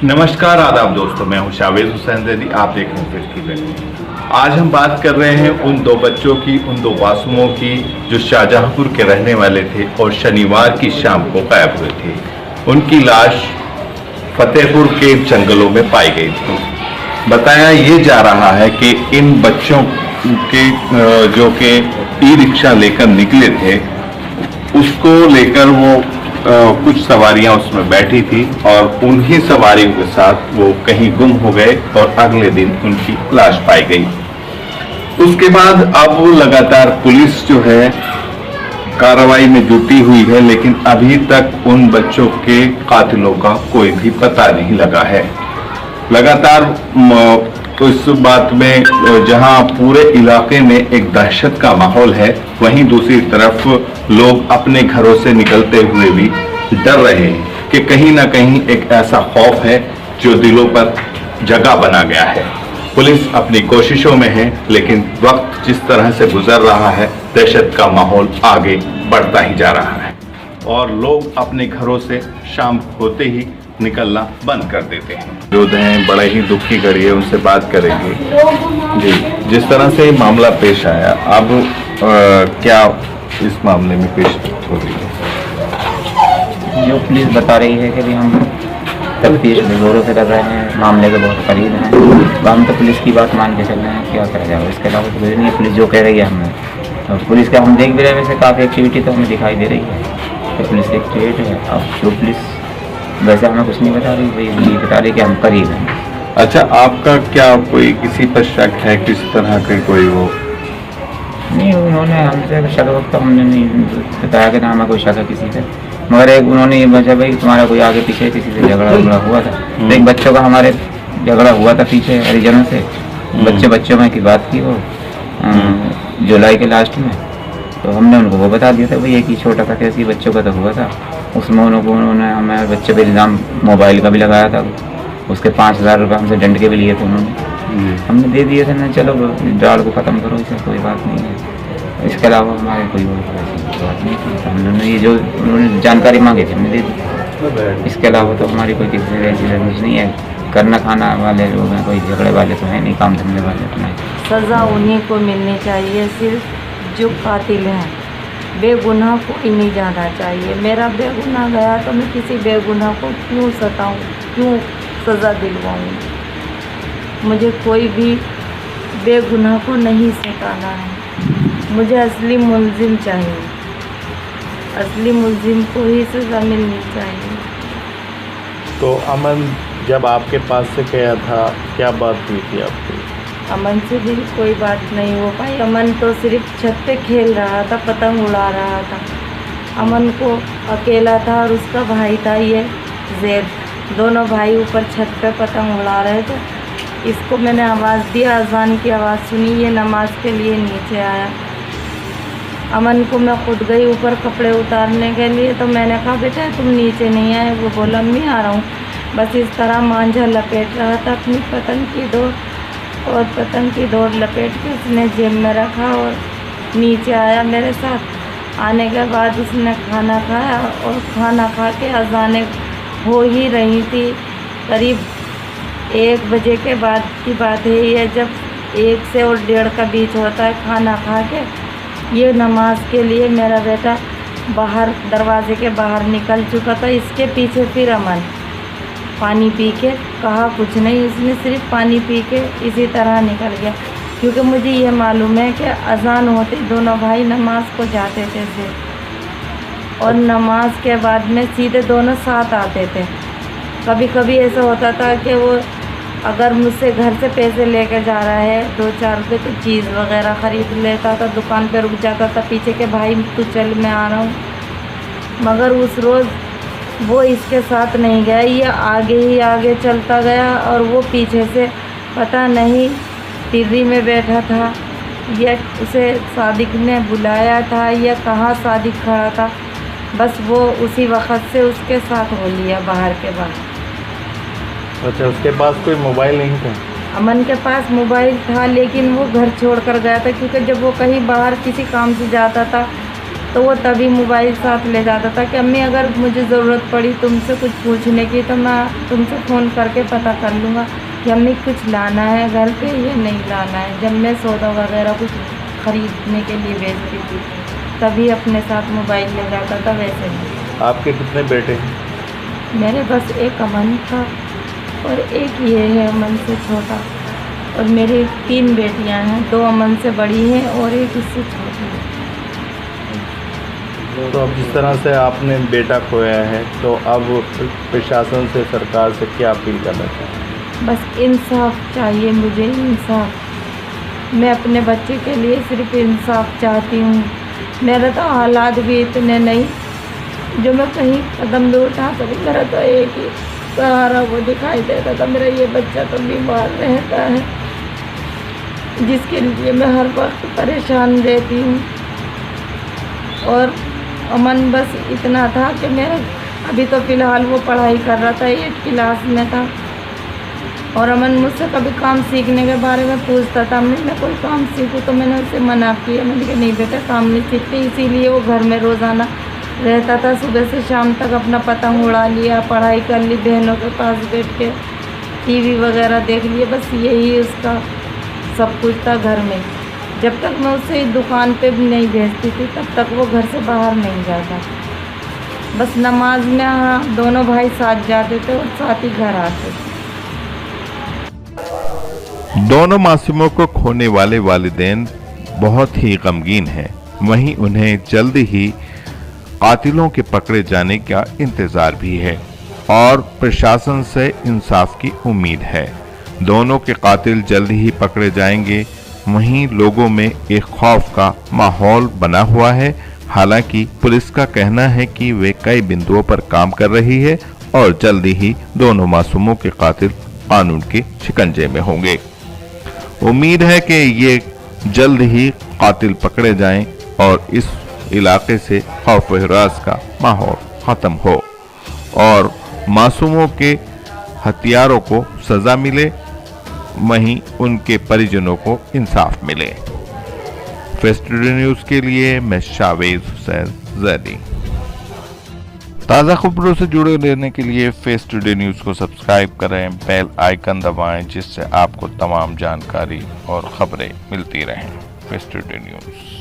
नमस्कार आदाब दोस्तों, मैं हूं शावेज हुसैन ज़ैदी। आप देख रहे हैं फिर की वीडियो। आज हम बात कर रहे हैं उन दो बच्चों की, उन दो मासूमों की जो शाहजहांपुर के रहने वाले थे और शनिवार की शाम को गायब हुए थे। उनकी लाश फतेहपुर के जंगलों में पाई गई थी। बताया ये जा रहा है कि इन बच्चों के जो कि ई रिक्शा लेकर निकले थे, उसको लेकर वो कुछ सवारियां उसमें बैठी थी और उन्हीं सवारियों के साथ वो कहीं गुम हो गए और अगले दिन उनकी लाश पाई गई। उसके बाद अब लगातार पुलिस जो है कार्रवाई में जुटी हुई है, लेकिन अभी तक उन बच्चों के कातिलों का कोई भी पता नहीं लगा है। लगातार तो इस बात में जहां पूरे इलाके में एक दहशत का माहौल है, वहीं दूसरी तरफ लोग अपने घरों से निकलते हुए भी डर रहे हैं कि कहीं ना कहीं एक ऐसा खौफ है जो दिलों पर जगह बना गया है। पुलिस अपनी कोशिशों में है, लेकिन वक्त जिस तरह से गुजर रहा है, दहशत का माहौल आगे बढ़ता ही जा रहा है और लोग अपने घरों से शाम होते ही निकलना बंद कर देते हैं। जो हैं बड़े ही दुख की घड़ी है, उनसे बात करेंगे। जी, जिस तरह से ये मामला पेश आया, अब क्या इस मामले में पेश हो रही है? जो पुलिस बता रही है कि भी हम तफ्तीश जोरों से कर रहे हैं, मामले के बहुत करीब हैं, तो हम तो पुलिस की बात मान के चल रहे हैं, क्या करा जाए। इसके अलावा तो कुछ नहीं है। पुलिस जो कह रही है हमें, और पुलिस का हम देख भी रहे हैं, वैसे काफ़ी एक्टिविटी तो हमें दिखाई दे रही है कि पुलिस एक्टिवेट है। अब जो पुलिस वैसे हमें कुछ नहीं बता रही, वही ये बता रही कि हम करीब हैं। अच्छा, आपका क्या कोई किसी पर शक है, किस तरह के कोई वो? नहीं, उन्होंने हमसे शक वक्त तो हमने नहीं बताया कि ना हमें कोई शक है किसी पे, मगर एक उन्होंने ये बचा भाई तुम्हारा कोई आगे पीछे किसी से झगड़ा हुआ था। तो एक बच्चों का हमारे झगड़ा हुआ था पीछे हरिजनों से, बच्चों में की बात की वो जुलाई के लास्ट में। तो हमने उनको वो बता दिया था भाई, एक ही छोटा सा कैसी बच्चों का तो हुआ था। उसमें उन्होंने हमारे बच्चे पे इल्ज़ाम मोबाइल का भी लगाया था, उसके 5000 रुपये हमसे दंड के भी लिए थे उन्होंने। हमने दे दिए थे ना, चलो डाल को ख़त्म करो, इससे कोई बात नहीं है। इसके अलावा हमारे कोई ऐसी बात नहीं थी। हमने ये जो उन्होंने जानकारी मांगी थी हमने दे दी। इसके अलावा तो हमारी कोई किसी से ऐसी रंजिश नहीं है। करना खाना वाले लोग हैं, कोई झगड़े वाले तो है नहीं, काम धंधे वाले तो नहीं। सज़ा उन्हीं को मिलनी चाहिए, सिर्फ जो कातिल हैं। बेगुनाह कोई नहीं जाना चाहिए। मेरा बेगुनाह गया तो मैं किसी बेगुनाह को क्यों सताऊं, क्यों सज़ा दिलवाऊं? मुझे कोई भी बेगुनाह को नहीं सताना है। मुझे असली मुलजिम चाहिए, असली मुलजिम को ही सज़ा मिलनी चाहिए। तो अमन जब आपके पास से गया था, क्या बात हुई थी आपकी? अमन से भी कोई बात नहीं हो पाई। अमन तो सिर्फ छत पे खेल रहा था, पतंग उड़ा रहा था। अमन को अकेला था और उसका भाई था ये ज़ैद, दोनों भाई ऊपर छत पे पतंग उड़ा रहे थे। इसको मैंने आवाज़ दिया, अजान की आवाज़ सुनी, ये नमाज के लिए नीचे आया। अमन को मैं खुद गई ऊपर कपड़े उतारने के लिए, तो मैंने कहा बेटा तुम नीचे नहीं आए? वो बोला अम्मी आ रहा हूँ। बस इस तरह मांझा लपेट रहा था अपनी पतंग की डोर, और पतंग की डोर लपेट के उसने जेब में रखा और नीचे आया मेरे साथ। आने के बाद उसने खाना खाया और खाना खा के अज़ानें हो ही रही थी। करीब 1 बजे के बाद की बात है ये, जब 1 से और 1:30 का बीच होता है खाना खा के। ये नमाज के लिए मेरा बेटा बाहर दरवाजे के बाहर निकल चुका था। इसके पीछे फिर अमन पानी पी के, कहा कुछ नहीं, उसने सिर्फ पानी पी के इसी तरह निकल गया। क्योंकि मुझे ये मालूम है कि अज़ान होते दोनों भाई नमाज को जाते थे और नमाज के बाद में सीधे दोनों साथ आते थे। कभी कभी ऐसा होता था कि वो अगर मुझसे घर से पैसे लेके जा रहा है, 2-4 रुपये की चीज़ वगैरह ख़रीद लेता था, दुकान पे रुक जाता था पीछे के भाई तू चल मैं आ रहा हूँ। मगर उस रोज़ वो इसके साथ नहीं गया, ये आगे ही आगे चलता गया और वो पीछे से पता नहीं टीवी में बैठा था या उसे सादिक ने बुलाया था या कहाँ सादिक खड़ा था। बस वो उसी वक्त से उसके साथ हो लिया बाहर के बाद। अच्छा, उसके पास कोई मोबाइल नहीं था? अमन के पास मोबाइल था, लेकिन वो घर छोड़ कर गया था, क्योंकि जब वो कहीं बाहर किसी काम से जाता था तो वो तभी मोबाइल साथ ले जाता था कि अम्मी अगर मुझे ज़रूरत पड़ी तुमसे कुछ पूछने की तो मैं तुमसे फ़ोन करके पता कर लूँगा कि अम्मी कुछ लाना है घर पे या नहीं लाना है। जब मैं सौदा वगैरह कुछ ख़रीदने के लिए भेजती थी तभी अपने साथ मोबाइल ले जाता था, वैसे नहीं। आपके कितने बेटे हैं? मेरे बस एक अमन था और एक ये है अमन से छोटा, और मेरी 3 बेटियां हैं, 2 अमन से बड़ी हैं और एक इससे छोटी है। तो अब जिस तरह से आपने बेटा खोया है तो अब प्रशासन से, सरकार से क्या अपील करना चाहते हैं? बस इंसाफ चाहिए मुझे, इंसाफ। मैं अपने बच्चे के लिए सिर्फ इंसाफ चाहती हूँ। मेरे तो हालात भी इतने नहीं जो मैं कहीं कदम भी उठा सकूँ। मेरा तो एक ही सहारा वो दिखाई देता था, मेरा ये बच्चा तो बीमार रहता है जिसके लिए मैं हर वक्त परेशान रहती हूँ। और अमन बस इतना था कि मेरा अभी तो फ़िलहाल वो पढ़ाई कर रहा था, 8 क्लास में था, और अमन मुझसे कभी काम सीखने के बारे में पूछता था, मैं कोई काम सीखूँ, तो मैंने उसे मना किया। मैंने कहा नहीं बेटा काम नहीं सीखते, इसीलिए वो घर में रोज़ाना रहता था। सुबह से शाम तक अपना पतंग उड़ा लिया, पढ़ाई कर ली, बहनों के पास बैठ के टीवी वगैरह देख लिए, बस यही उसका सब कुछ था घर में। जब तक मैं उसे दुकान पे भी नहीं भेजती थी तब तक वो घर से बाहर नहीं जाता। बस नमाज में हाँ दोनों भाई साथ जाते थे और साथ ही घर आते थे। दोनों मासूमों को खोने वाले वालिदैन बहुत ही गमगीन हैं। वहीं उन्हें जल्द ही कातिलों के पकड़े जाने का इंतजार भी है और प्रशासन से इंसाफ की उम्मीद है। दोनों के कातिल जल्द ही पकड़े जाएंगे। वहीं लोगों में एक खौफ का माहौल बना हुआ है। हालांकि पुलिस का कहना है कि वे कई बिंदुओं पर काम कर रही है और जल्दी ही दोनों मासूमों के कातिल कानून के शिकंजे में होंगे। उम्मीद है कि ये जल्द ही कातिल पकड़े जाएं और इस इलाके से खौफ व हिरास का माहौल खत्म हो और मासूमों के हत्यारों को सजा मिले, वहीं उनके परिजनों को इंसाफ मिले। फेस्ट टुडे न्यूज के लिए मैं शावेज हुसैन जैदी। ताज़ा खबरों से जुड़े रहने के लिए फेस्ट टुडे न्यूज को सब्सक्राइब करें, बेल आइकन दबाएं जिससे आपको तमाम जानकारी और खबरें मिलती रहें। Fest today news.